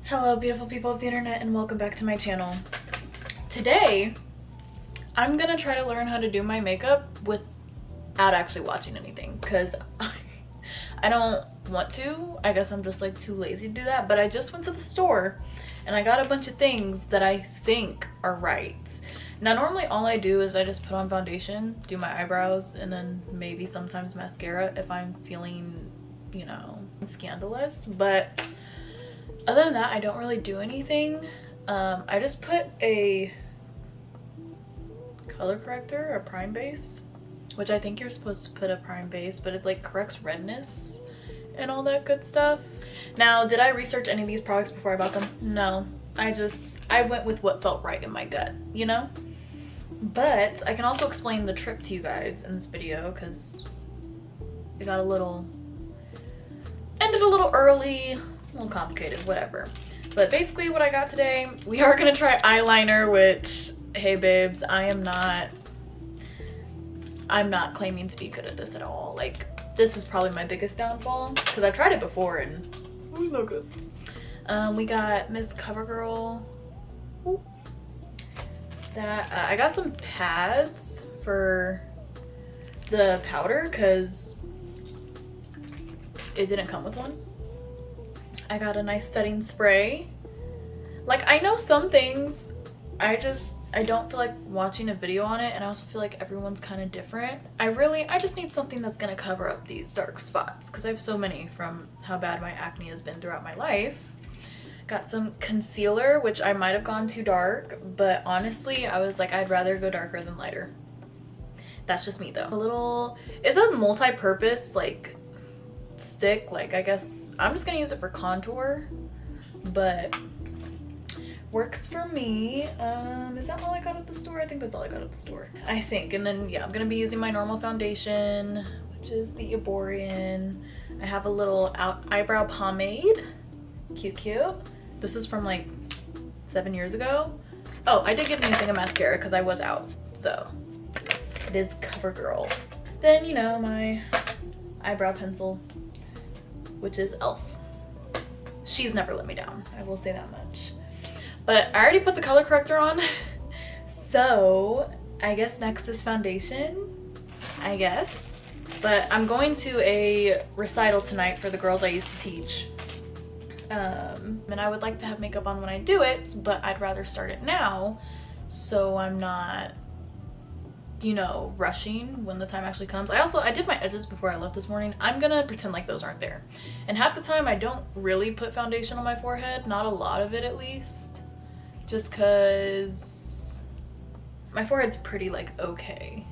Hello beautiful people of the internet and welcome back to my channel. Today I'm gonna try to learn how to do my makeup without actually watching anything because I don't want to. I guess I'm just like too lazy to do that, but I just went to the store and I got a bunch of things that I think are right. Now normally all I do is I just put on foundation, do my eyebrows, and then maybe sometimes mascara if I'm feeling, you know, scandalous, but other than that, I don't really do anything. I just put a color corrector, a prime base, which I think you're supposed to put a prime base, but it like corrects redness and all that good stuff. Now, did I research any of these products before I bought them? No. I went with what felt right in my gut, you know? But I can also explain the trip to you guys in this video because it got ended a little early. A little complicated, whatever. But basically what I got today, we are gonna try eyeliner, which, hey babes, I'm not claiming to be good at this at all. Like, this is probably my biggest downfall because I've tried it before and it was no good. We got Miss CoverGirl. That I got some pads for the powder because it didn't come with one. I got a nice setting spray. Like, I know some things, I don't feel like watching a video on it, and I also feel like everyone's kind of different. I just need something that's gonna cover up these dark spots because I have so many from how bad my acne has been throughout my life. Got some concealer, which I might have gone too dark, but honestly, I was like, I'd rather go darker than lighter. That's just me though. It says multi-purpose, like, stick. Like, I guess I'm just gonna use it for contour, but works for me. Is that all I got at the store? I think that's all I got at the store, I think. And then yeah, I'm gonna be using my normal foundation, which is the Eborian. I have a little eyebrow pomade. Cute. This is from like 7 years ago. Oh, I did get a new thing of mascara because I was out, so it is CoverGirl. Then, you know, my eyebrow pencil, which is e.l.f. She's never let me down, I will say that much. But I already put the color corrector on, so I guess next is foundation, I guess. But I'm going to a recital tonight for the girls I used to teach. And I would like to have makeup on when I do it, but I'd rather start it now so I'm not, you know, rushing when the time actually comes. I did my edges before I left this morning. I'm gonna pretend like those aren't there. And half the time I don't really put foundation on my forehead, not a lot of it at least, just cause my forehead's pretty like okay.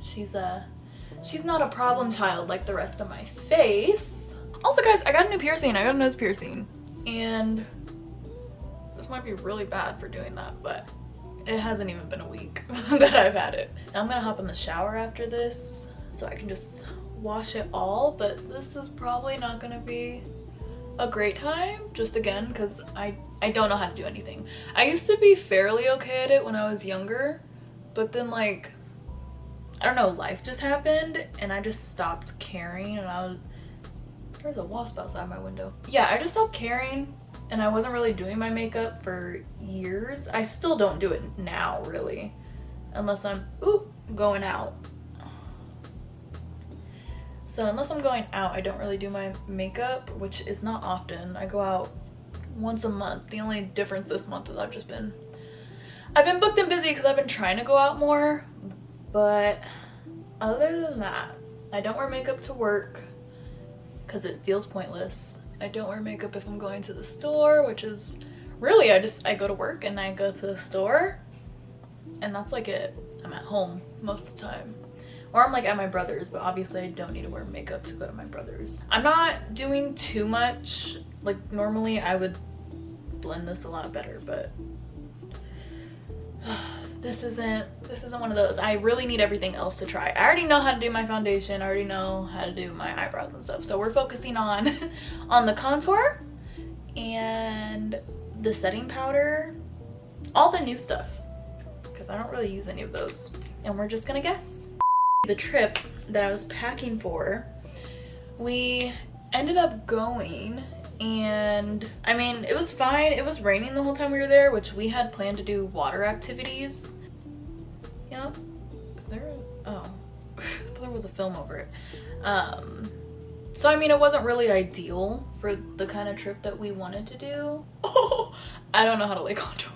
She's not a problem child like the rest of my face. Also guys, I got a new piercing. I got a nose piercing, and this might be really bad for doing that, but it hasn't even been a week that I've had it. Now I'm gonna hop in the shower after this so I can just wash it all, but this is probably not gonna be a great time, just again, because I don't know how to do anything. I used to be fairly okay at it when I was younger, but then like, I don't know, life just happened and I just stopped caring, and there's a wasp outside my window. Yeah, I just stopped caring and I wasn't really doing my makeup for years. I still don't do it now, really, unless I'm going out. So unless I'm going out, I don't really do my makeup, which is not often. I go out once a month. The only difference this month is I've been booked and busy because I've been trying to go out more. But other than that, I don't wear makeup to work because it feels pointless. I don't wear makeup if I'm going to the store, which is really, I go to work and I go to the store and that's like it. I'm at home most of the time. Or I'm like at my brother's, but obviously I don't need to wear makeup to go to my brother's. I'm not doing too much. Like normally I would blend this a lot better, but this isn't one of those. I really need everything else to try. I already know how to do my foundation. I already know how to do my eyebrows and stuff. So we're focusing on the contour and the setting powder, all the new stuff, because I don't really use any of those. And we're just gonna guess. The trip that I was packing for, we ended up going And I mean, it was fine. It was raining the whole time we were there, which we had planned to do water activities. You know, is there a, oh, I thought there was a film over it. So I mean, it wasn't really ideal for the kind of trip that we wanted to do. Oh, I don't know how to lay contour.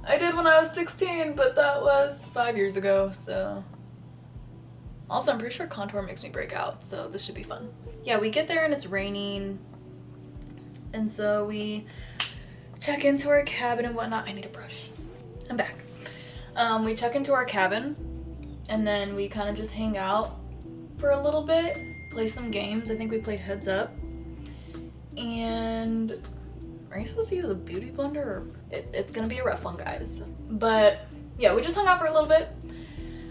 I did when I was 16, but that was 5 years ago, so. Also, I'm pretty sure contour makes me break out, so this should be fun. Yeah, we get there and it's raining. And so we check into our cabin and whatnot. I need a brush. I'm back. We check into our cabin and then we kind of just hang out for a little bit, play some games. I think we played Heads Up. And are you supposed to use a beauty blender? Or it's gonna be a rough one, guys. But yeah, we just hung out for a little bit.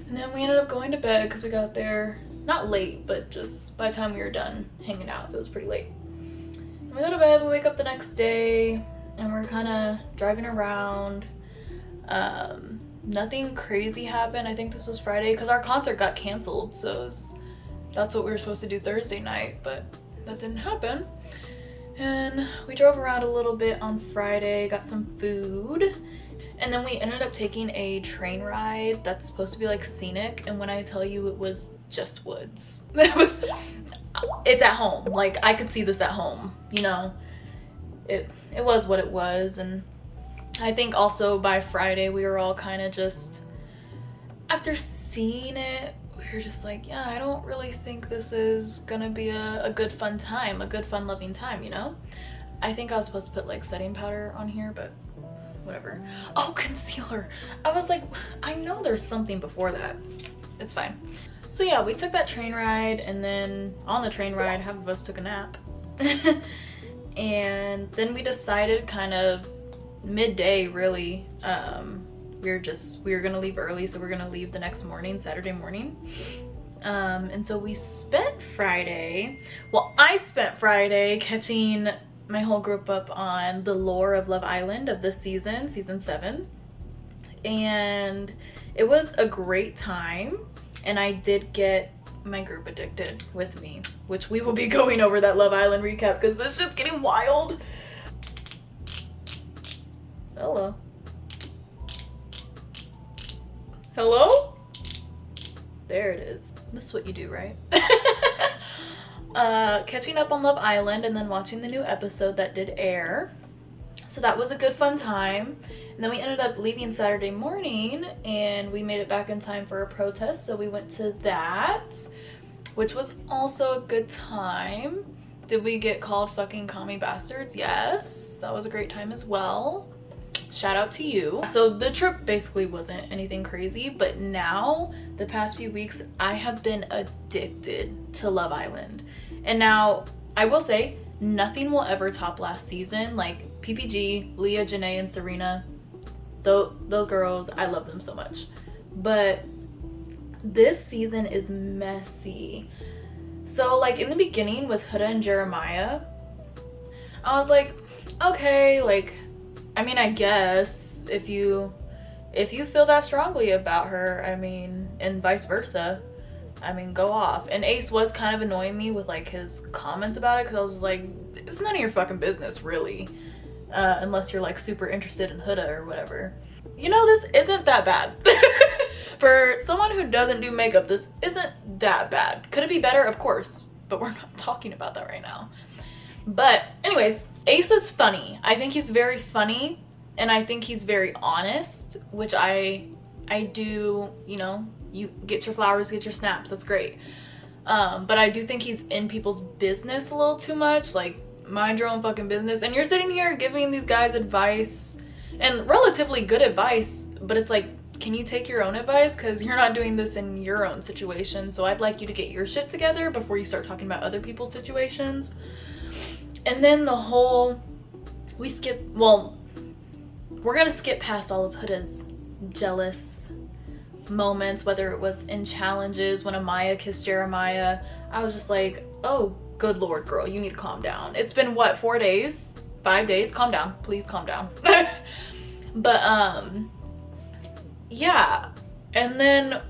And then we ended up going to bed because we got there, not late, but just by the time we were done hanging out, it was pretty late. And we go to bed, we wake up the next day, and we're kind of driving around. Nothing crazy happened. I think this was Friday because our concert got canceled, so that's what we were supposed to do Thursday night, but that didn't happen. And we drove around a little bit on Friday, got some food. And then we ended up taking a train ride that's supposed to be like scenic, and when I tell you it was just woods. It's at home. Like, I could see this at home, you know. It was what it was. And I think also by Friday we were all kind of just, after seeing it, we were just like, yeah, I don't really think this is gonna be a good fun time, a good fun loving time, you know. I think I was supposed to put like setting powder on here, but whatever. Oh, concealer. I was like, I know there's something before that. It's fine. So yeah, we took that train ride, and then on the train ride, half of us took a nap. And then we decided kind of midday, really, we were gonna leave early, so we're gonna leave the next morning, Saturday morning. And so we spent Friday, well, I spent Friday catching my whole group up on the lore of Love Island of this season, season 7. And it was a great time. And I did get my group addicted with me, which we will be going over that Love Island recap because this shit's getting wild. Hello. Hello? There it is. This is what you do, right? Catching up on Love Island and then watching the new episode that did air. So that was a good fun time. And then we ended up leaving Saturday morning and we made it back in time for a protest. So we went to that, which was also a good time. Did we get called fucking commie bastards? Yes. That was a great time as well. Shout out to you. So the trip basically wasn't anything crazy, but now the past few weeks I have been addicted to Love Island. And now I will say nothing will ever top last season. Like PPG, Leah, Janae, and Serena, those girls, I love them so much. But this season is messy. So like in the beginning with Huda and Jeremiah, I was like, okay, like, I mean, I guess if you feel that strongly about her, I mean, and vice versa, I mean, go off. And Ace was kind of annoying me with like his comments about it because I was just like, it's none of your fucking business, really, unless you're like super interested in Huda or whatever. You know, this isn't that bad. For someone who doesn't do makeup, this isn't that bad. Could it be better? Of course, but we're not talking about that right now. But anyways, Ace is funny. I think he's very funny, and I think he's very honest, which I do, you know, you get your flowers, get your snaps, that's great. But I do think he's in people's business a little too much, like, mind your own fucking business. And you're sitting here giving these guys advice, and relatively good advice, but it's like, can you take your own advice? Because you're not doing this in your own situation, so I'd like you to get your shit together before you start talking about other people's situations. And then the whole, we're gonna skip past all of Huda's jealous moments, whether it was in challenges when Amaya kissed Jeremiah. I was just like, oh, good Lord, girl, you need to calm down. It's been what, 4 days? 5 days? Calm down, please calm down. But, yeah. And then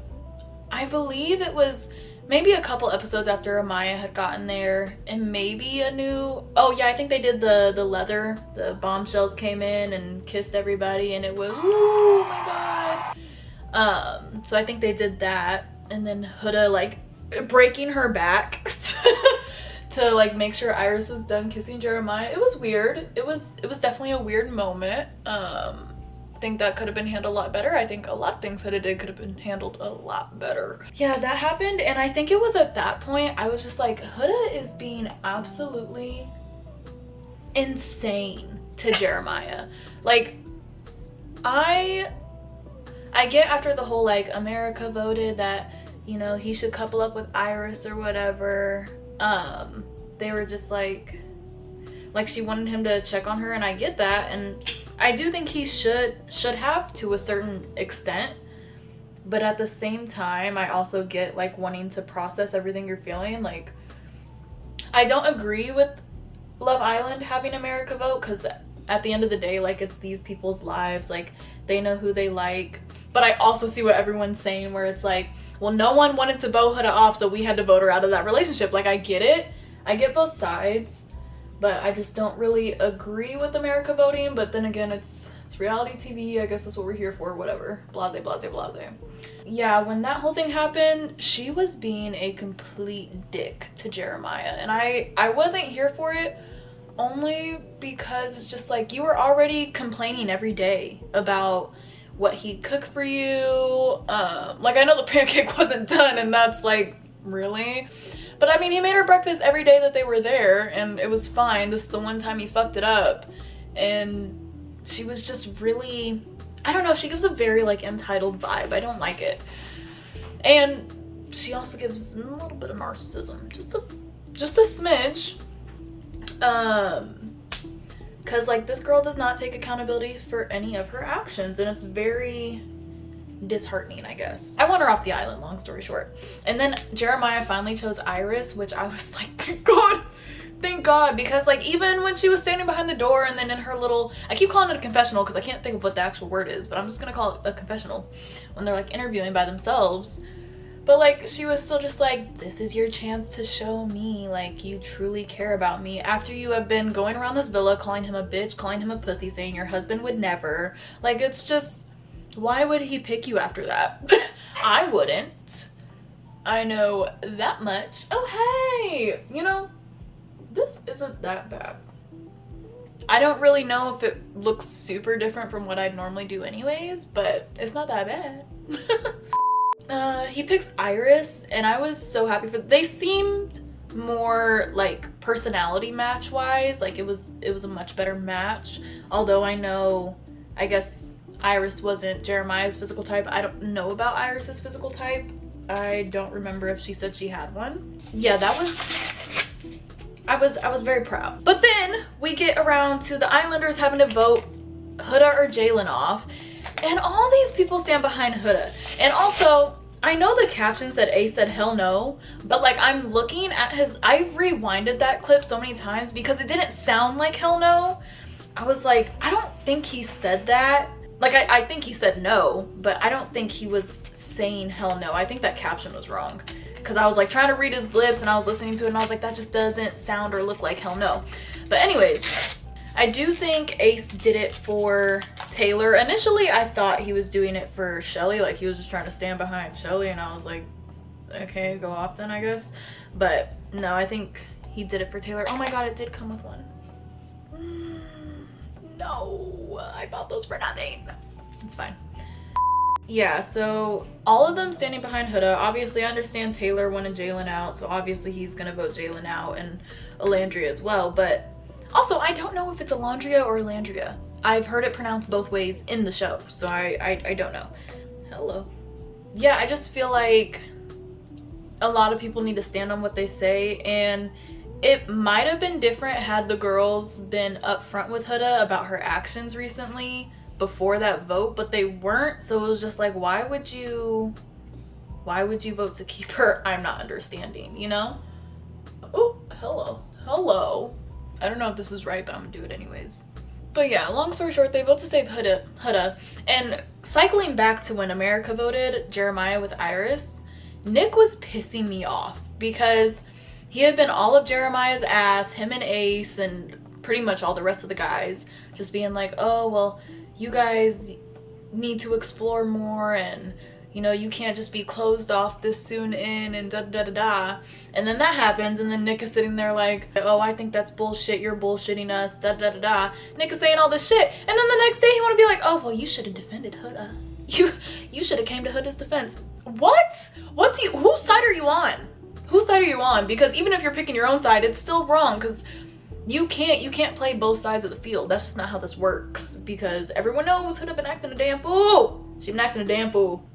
I believe it was maybe a couple episodes after Amaya had gotten there, and maybe a new, oh yeah, I think they did the leather, the bombshells came in and kissed everybody, and it was, oh my god. So I think they did that, and then Huda like breaking her back to like make sure Iris was done kissing Jeremiah. It was weird. It was definitely a weird moment. I think that could have been handled a lot better. I think a lot of things that it did could have been handled a lot better. Yeah, that happened, and I think it was at that point I was just like, Huda is being absolutely insane to Jeremiah. Like, I get after the whole like America voted that, you know, he should couple up with Iris or whatever. They were just like she wanted him to check on her, and I get that, and I do think he should have to a certain extent, but at the same time I also get like wanting to process everything you're feeling. Like, I don't agree with Love Island having America vote, because at the end of the day, like, it's these people's lives, like, they know who they like. But I also see what everyone's saying, where it's like, well, no one wanted to vote Huda off, so we had to vote her out of that relationship. Like, I get it. I get both sides, but I just don't really agree with America voting. But then again, it's reality TV. I guess that's what we're here for, whatever. Blase, blase, blase. Yeah, when that whole thing happened, she was being a complete dick to Jeremiah. And I wasn't here for it, only because it's just like, you were already complaining every day about what he'd cook for you. Like, I know the pancake wasn't done, and that's like, really? But I mean, he made her breakfast every day that they were there, and it was fine. This is the one time he fucked it up. And she was just really, I don't know, she gives a very like entitled vibe. I don't like it. And she also gives a little bit of narcissism, just a smidge. Cause like, this girl does not take accountability for any of her actions, and it's very disheartening, I guess. I want her off the island, long story short. And then Jeremiah finally chose Iris, which I was like, thank God, because like, even when she was standing behind the door, and then in her little, I keep calling it a confessional because I can't think of what the actual word is, but I'm just gonna call it a confessional, when they're like interviewing by themselves. But like, she was still just like, this is your chance to show me like you truly care about me, after you have been going around this villa calling him a bitch, calling him a pussy, saying your husband would never. Like, it's just, why would he pick you after that? I wouldn't. I know that much. Oh, hey, you know, this isn't that bad. I don't really know if it looks super different from what I'd normally do anyways, but it's not that bad. He picks Iris, and I was so happy for, they seemed more like personality match wise, like it was a much better match. Although I know, I guess Iris wasn't Jeremiah's physical type. I don't know about Iris's physical type. I don't remember if she said she had one. Yeah, that was, I was very proud. But then we get around to the Islanders having to vote Huda or Jalen off, and all these people stand behind Huda. And also, I know the caption said A said hell no, but like, I'm looking at his, I rewinded that clip so many times because it didn't sound like hell no. I was like, I don't think he said that. Like, I think he said no, but I don't think he was saying hell no. I think that caption was wrong, because I was like trying to read his lips, and I was listening to it, and I was like, that just doesn't sound or look like hell no. But anyways, I do think Ace did it for Taylor. Initially, I thought he was doing it for Shelly, like he was just trying to stand behind Shelly, and I was like, okay, go off then, I guess. But no, I think he did it for Taylor. Oh my god, it did come with one. No, I bought those for nothing. It's fine. Yeah, so all of them standing behind Huda. Obviously, I understand Taylor wanted Jalen out, so obviously he's gonna vote Jalen out, and Alandria as well. But also, I don't know if it's Alandria or Alandria. I've heard it pronounced both ways in the show, so I don't know. Hello. Yeah, I just feel like a lot of people need to stand on what they say, and it might have been different had the girls been upfront with Huda about her actions recently before that vote, but they weren't, so it was just like, why would you vote to keep her? I'm not understanding, you know? Oh, hello. I don't know if this is right, but I'm gonna do it anyways. But yeah, long story short, they vote to save Huda. And cycling back to when America voted Jeremiah with Iris, Nick was pissing me off because he had been all of Jeremiah's ass, him and Ace and pretty much all the rest of the guys, just being like, oh, well, you guys need to explore more, and you know, you can't just be closed off this soon in, and da da da da. And then that happens, and then Nick is sitting there like, oh, I think that's bullshit, you're bullshitting us, da da da da. Nick is saying all this shit, and then the next day he want to be like, oh, well, you should have defended Huda. You should have came to Huda's defense. What? Whose side are you on? Whose side are you on? Because even if you're picking your own side, it's still wrong, because you can't play both sides of the field. That's just not how this works, because everyone knows Huda been acting a damn fool. She been acting a damn fool.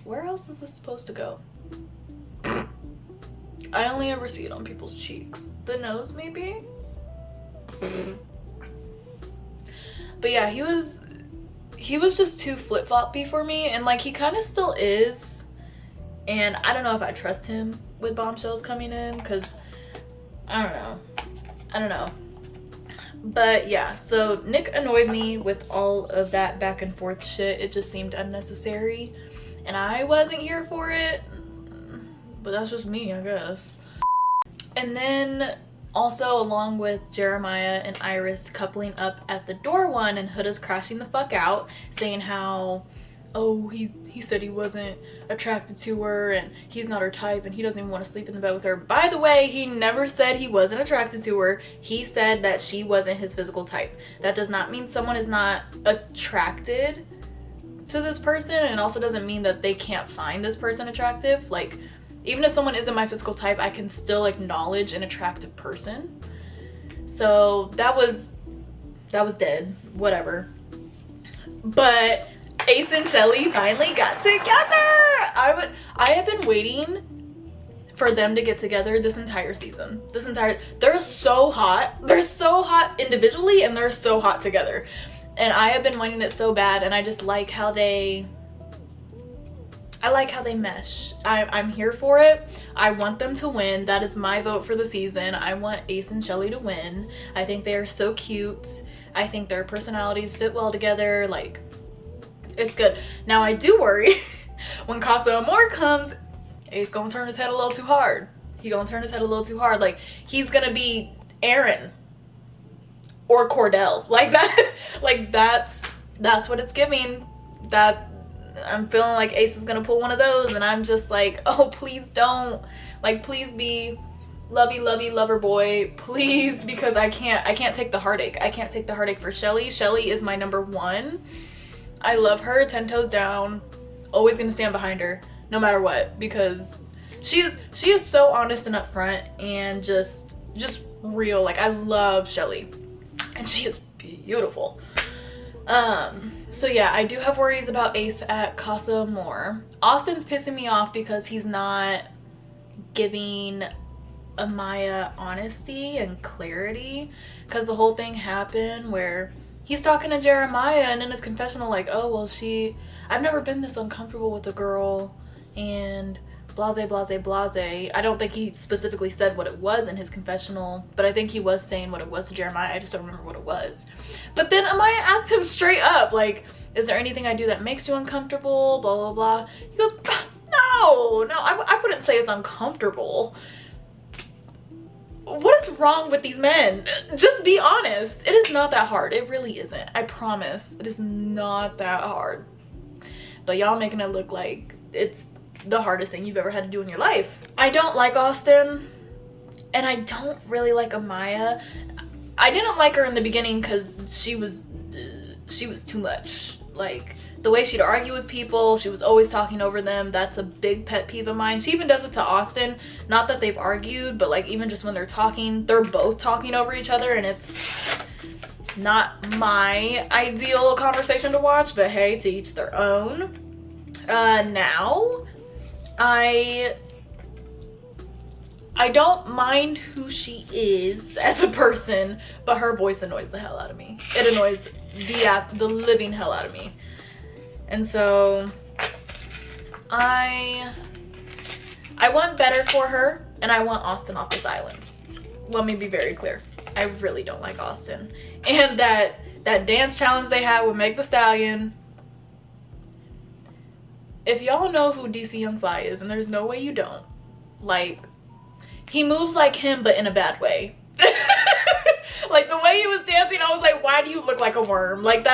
Where else is this supposed to go? I only ever see it on people's cheeks. The nose, maybe? But yeah, he was just too flip-floppy for me, and like he kind of still is. And I don't know if I trust him with bombshells coming in, because I don't know. But yeah, so Nick annoyed me with all of that back and forth shit. It just seemed unnecessary, and I wasn't here for it, but that's just me, I guess. And then also, along with Jeremiah and Iris coupling up at the door one, and Huda's crashing the fuck out, saying how, oh, he said he wasn't attracted to her, and he's not her type, and he doesn't even want to sleep in the bed with her. By the way, he never said he wasn't attracted to her. He said that she wasn't his physical type. That does not mean someone is not attracted to this person, and also doesn't mean that they can't find this person attractive. Like, even if someone isn't my physical type, I can still acknowledge an attractive person. So that was dead. Whatever. But Ace and Shelly finally got together. I have been waiting for them to get together this entire season. They're so hot. They're so hot individually, and they're so hot together. And I have been wanting it so bad, and I just like how they mesh. I'm here for it. I want them to win. That is my vote for the season. I want Ace and Shelly to win. I think they are so cute. I think their personalities fit well together. Like, it's good. Now I do worry when Casa Amor comes, Ace gonna turn his head a little too hard. Like, he's gonna be Aaron or Cordell. Like that. Like, that's what it's giving. That I'm feeling like Ace is gonna pull one of those, and I'm just like, oh, please don't. Like, please be lovey lover boy, please, because I can't take the heartache. I can't take the heartache for Shelly. Shelly is my number one. I love her 10 toes down. Always gonna stand behind her no matter what, because she is so honest and upfront and just real. Like, I love Shelly, and she is beautiful. So yeah, I do have worries about Ace at Casa Amor. Austin's pissing me off because he's not giving Amaya honesty and clarity, because the whole thing happened where he's talking to Jeremiah, and in his confessional like, oh, well, I've never been this uncomfortable with a girl, and blase. I don't think he specifically said what it was in his confessional, but I think he was saying what it was to Jeremiah. I just don't remember what it was. But then Amaya asked him straight up, like, is there anything I do that makes you uncomfortable, blah blah blah. He goes, no, I wouldn't say it's uncomfortable. What is wrong with these men? Just be honest. It is not that hard. It really isn't. I promise. It is not that hard. But y'all making it look like it's the hardest thing you've ever had to do in your life. I don't like Austin, and I don't really like Amaya. I didn't like her in the beginning because she was too much. Like, the way she'd argue with people, she was always talking over them. That's a big pet peeve of mine. She even does it to Austin. Not that they've argued, but like, even just when they're talking, they're both talking over each other, and it's not my ideal conversation to watch, but hey, to each their own. Now I don't mind who she is as a person, but her voice annoys the hell out of me. It annoys the living hell out of me. And so I want better for her, and I want Austin off this island. Let me be very clear. I really don't like Austin. And that dance challenge they had with Meg the Stallion, if y'all know who DC Young Fly is, and there's no way you don't, like, he moves like him, but in a bad way. Like, the way he was dancing, I was like, why do you look like a worm? Like,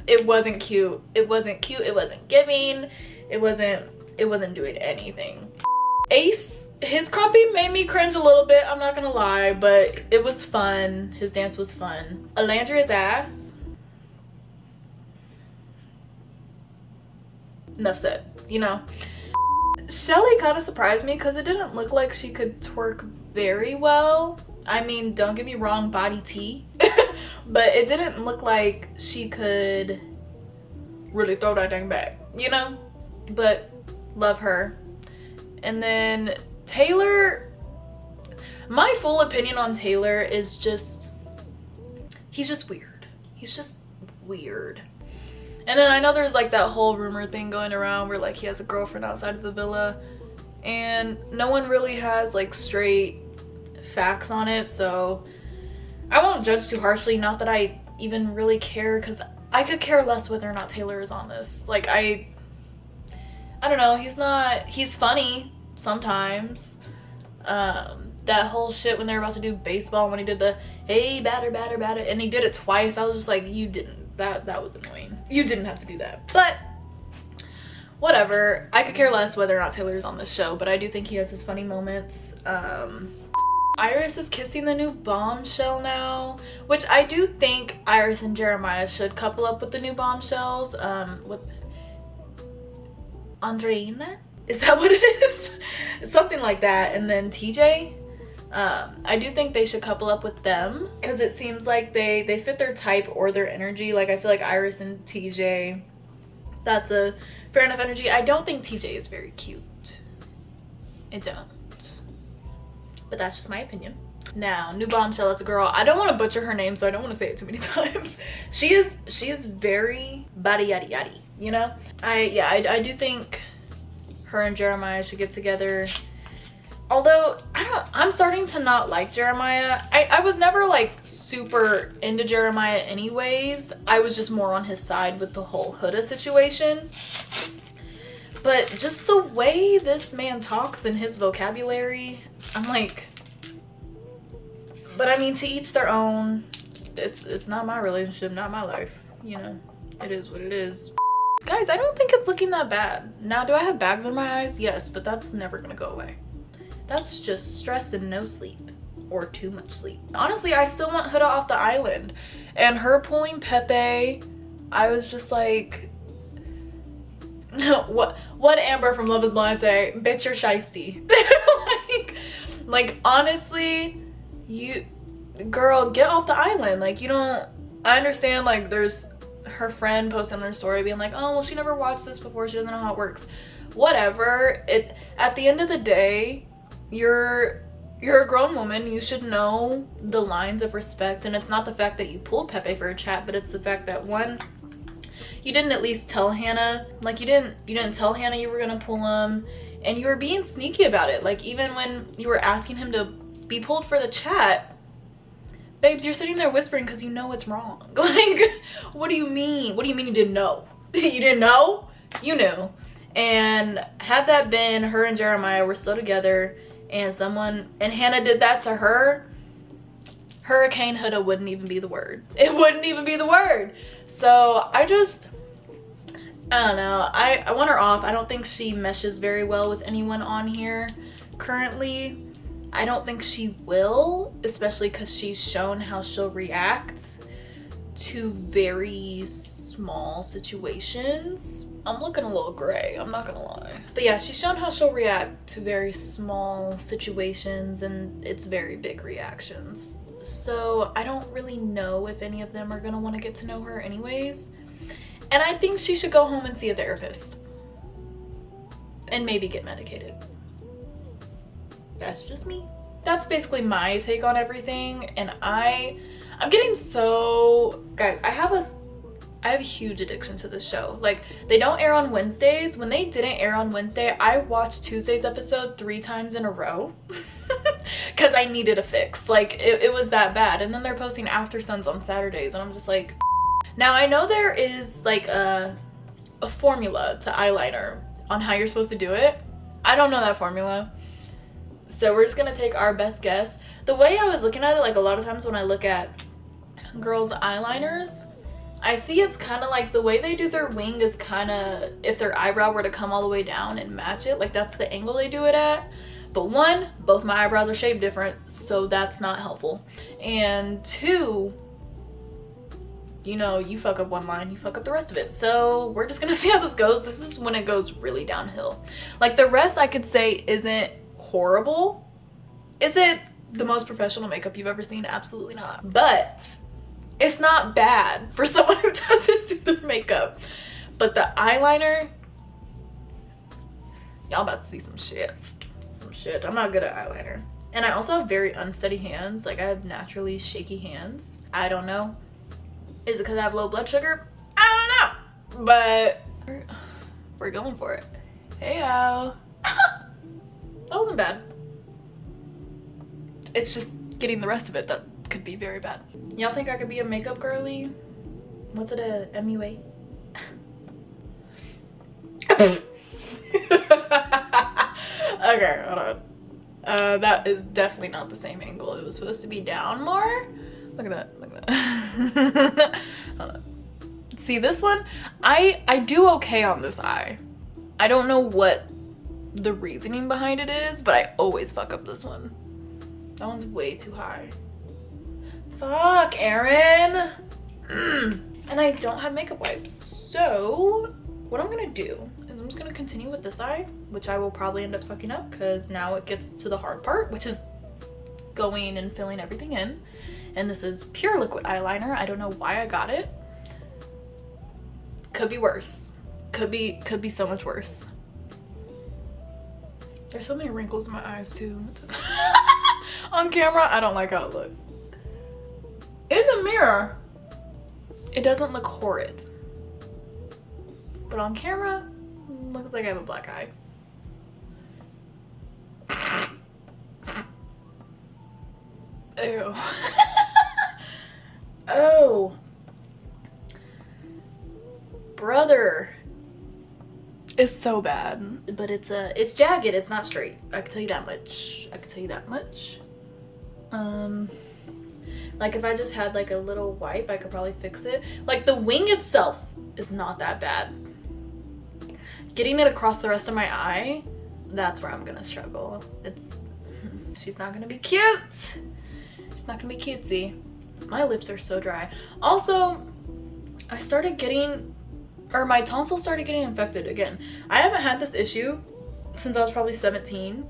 it wasn't cute. It wasn't cute. It wasn't giving. It wasn't doing anything. Ace, his crumpy made me cringe a little bit, I'm not gonna lie, but it was fun. His dance was fun. Alandria's ass. Enough said, you know. Shelly kind of surprised me because it didn't look like she could twerk very well. I mean, don't get me wrong, body tea. But it didn't look like she could really throw that thing back, you know? But love her. And then Taylor, my full opinion on Taylor is just, he's just weird. He's just weird. And then I know there's like that whole rumor thing going around where like he has a girlfriend outside of the villa, and no one really has like straight facts on it, so I won't judge too harshly. Not that I even really care, because I could care less whether or not Taylor is on this. Like, I don't know, he's funny sometimes. That whole shit when they were about to do baseball, when he did the hey batter batter batter, and he did it twice, I was just like, you didn't, that was annoying. You didn't have to do that. But whatever, I could care less whether or not Taylor's on this show, but I do think he has his funny moments. Iris is kissing the new bombshell now, which I do think Iris and Jeremiah should couple up with the new bombshells. With Naenae? Is that what it is? It's something like that. And then TJ. I do think they should couple up with them because it seems like they fit their type or their energy. Like, I feel like Iris and TJ, that's a fair enough energy. I don't think TJ is very cute. I don't. But that's just my opinion. Now, new bombshell, that's a girl. I don't want to butcher her name, so I don't want to say it too many times. She is very body yaddy yaddy, you know? I do think her and Jeremiah should get together. Although, I'm starting to not like Jeremiah. I was never like super into Jeremiah anyways. I was just more on his side with the whole Huda situation. But just the way this man talks and his vocabulary, I'm like, but I mean, to each their own. It's not my relationship, not my life, you know. It is what it is. Guys, I don't think it's looking that bad. Now, do I have bags under my eyes? Yes, but that's never gonna go away. That's just stress and no sleep, or too much sleep. Honestly, I still want Huda off the island, and her pulling Pepe, I was just like, what Amber from Love is Blind say? Bitch, you're shiesty. like honestly, you girl, get off the island. Like, you don't, I understand like there's her friend posting on her story being like, oh well, she never watched this before, she doesn't know how it works. Whatever. At the end of the day, you're a grown woman, you should know the lines of respect. And it's not the fact that you pulled Pepe for a chat, but it's the fact that one, you didn't at least tell Hannah, like you didn't tell Hannah you were gonna pull him, and you were being sneaky about it. Like, even when you were asking him to be pulled for the chat, babes, you're sitting there whispering because you know it's wrong. Like, what do you mean? What do you mean you didn't know? You didn't know? You knew. And had that been her and Jeremiah were still together, and Hannah did that to her, Hurricane Huda wouldn't even be the word. It wouldn't even be the word. So I don't know. I want her off. I don't think she meshes very well with anyone on here currently. I don't think she will, especially because she's shown how she'll react to very small situations. I'm looking a little gray, I'm not gonna lie. But yeah, she's shown how she'll react to very small situations, and it's very big reactions. So I don't really know if any of them are gonna want to get to know her anyways. And I think she should go home and see a therapist. And maybe get medicated. That's just me. That's basically my take on everything. And I'm getting so... Guys, I have a huge addiction to this show. Like, they don't air on Wednesdays. When they didn't air on Wednesday, I watched Tuesday's episode 3 times in a row. Because I needed a fix. Like, it was that bad. And then they're posting After Suns on Saturdays, and I'm just like... Now, I know there is like a formula to eyeliner. on how you're supposed to do it. I don't know that formula. So we're just gonna take our best guess. The way I was looking at it, like a lot of times when I look at girls' eyeliners, I see it's kind of like the way they do their wing is kind of, if their eyebrow were to come all the way down and match it, like that's the angle they do it at. But one, both my eyebrows are shaped different, so that's not helpful. And two, you know, you fuck up one line, you fuck up the rest of it. So we're just gonna see how this goes. This is when it goes really downhill. Like the rest I could say isn't horrible. Is it the most professional makeup you've ever seen? Absolutely not. But it's not bad for someone who doesn't do their makeup. But the eyeliner, y'all about to see some shit. Some shit. I'm not good at eyeliner. And I also have very unsteady hands. Like I have naturally shaky hands. I don't know. Is it because I have low blood sugar? I don't know. But we're going for it. Hey, yo. That wasn't bad. It's just getting the rest of it that could be very bad. Y'all think I could be a makeup girly? What's it, a MUA? Okay, hold on. That is definitely not the same angle. It was supposed to be down more. Look at that, look at that. Hold on. See this one? I do okay on this eye. I don't know what the reasoning behind it is, but I always fuck up this one. That one's way too high. Fuck, Erin. And I don't have makeup wipes. So what I'm gonna do is I'm just gonna continue with this eye, which I will probably end up fucking up because now it gets to the hard part, which is going and filling everything in. And this is pure liquid eyeliner. I don't know why I got it. Could be worse. Could be so much worse. There's so many wrinkles in my eyes too. On camera, I don't like how it looks. In the mirror, it doesn't look horrid. But on camera, it looks like I have a black eye. Ew. Oh. Brother. It's so bad. But it's jagged, it's not straight. I can tell you that much. Like if I just had like a little wipe, I could probably fix it. Like the wing itself is not that bad. Getting it across the rest of my eye, that's where I'm gonna struggle. She's not gonna be cute. She's not gonna be cutesy. My lips are so dry. Also, I started getting, or my tonsils started getting infected again. I haven't had this issue since I was probably 17.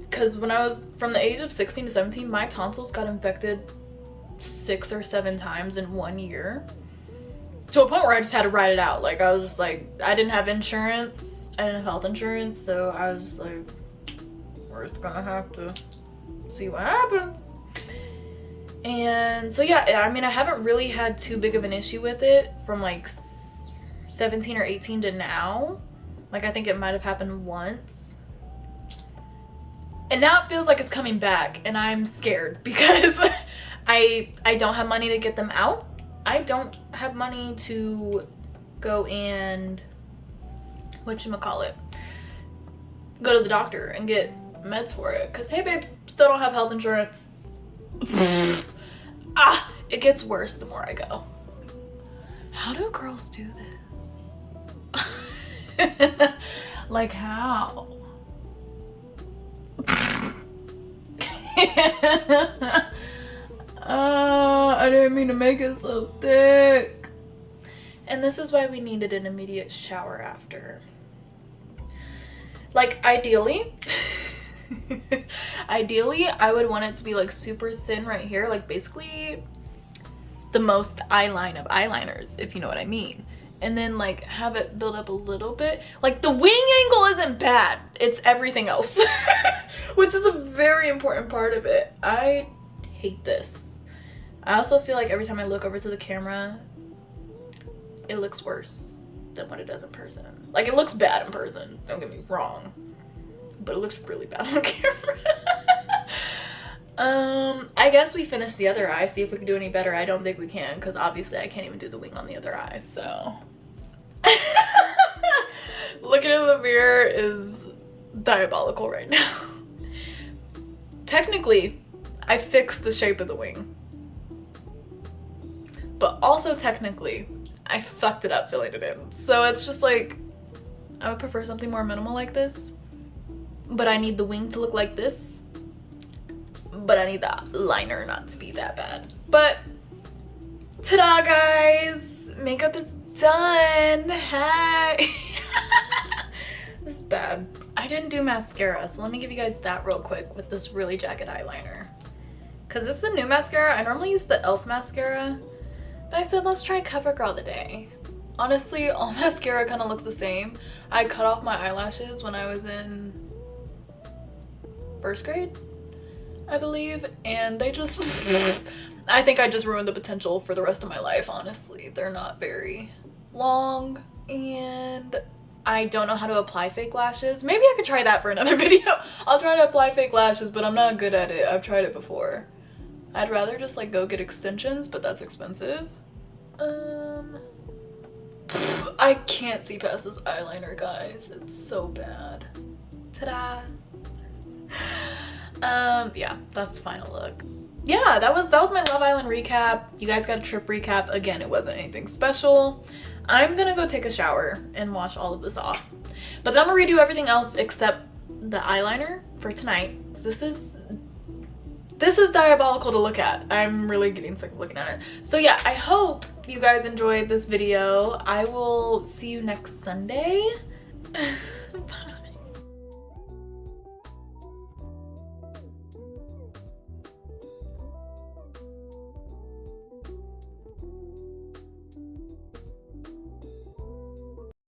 Because when I was from the age of 16 to 17, my tonsils got infected 6 or 7 times in 1 year. To a point where I just had to ride it out. Like, I was just like, I didn't have insurance. I didn't have health insurance. So I was just like, we're just gonna have to see what happens. And so yeah, I mean, I haven't really had too big of an issue with it from like 17 or 18 to now. Like, I think it might have happened once. And now it feels like it's coming back, and I'm scared because I don't have money to get them out. I don't have money to go and whatchamacallit, go to the doctor and get meds for it. Cause hey babes, still don't have health insurance. It gets worse the more I go. How do girls do this? Like how? I didn't mean to make it so thick. And this is why we needed an immediate shower after. Like, ideally, I would want it to be like super thin right here, like basically the most eyeline of eyeliners, if you know what I mean. And then like have it build up a little bit. Like the wing angle isn't bad, it's everything else. Which is a very important part of it. I hate this. I also feel like every time I look over to the camera, it looks worse than what it does in person. Like, it looks bad in person, don't get me wrong, but it looks really bad on camera. I guess we finished the other eye, see if we can do any better. I don't think we can, because obviously I can't even do the wing on the other eye, so. Looking in the mirror is diabolical right now. Technically, I fixed the shape of the wing. But also technically, I fucked it up filling it in. So it's just like, I would prefer something more minimal like this. But I need the wing to look like this. But I need the liner not to be that bad. But, ta-da guys! Makeup is done! Hey! This is bad. I didn't do mascara, so let me give you guys that real quick with this really jagged eyeliner. Cause this is a new mascara. I normally use the e.l.f. mascara. But I said let's try CoverGirl today. Honestly, all mascara kind of looks the same. I cut off my eyelashes when I was in 1st grade, I believe. And they just... I think I just ruined the potential for the rest of my life, honestly. They're not very long. And I don't know how to apply fake lashes. Maybe I could try that for another video. I'll try to apply fake lashes, but I'm not good at it. I've tried it before. I'd rather just like go get extensions, but that's expensive. I can't see past this eyeliner, guys. It's so bad. Ta-da! Yeah, that's the final look. Yeah, that was my Love Island recap. You guys got a trip recap. Again, it wasn't anything special. I'm gonna go take a shower and wash all of this off. But then I'm gonna redo everything else except the eyeliner for tonight. This is diabolical to look at. I'm really getting sick of looking at it. So yeah, I hope you guys enjoyed this video. I will see you next Sunday.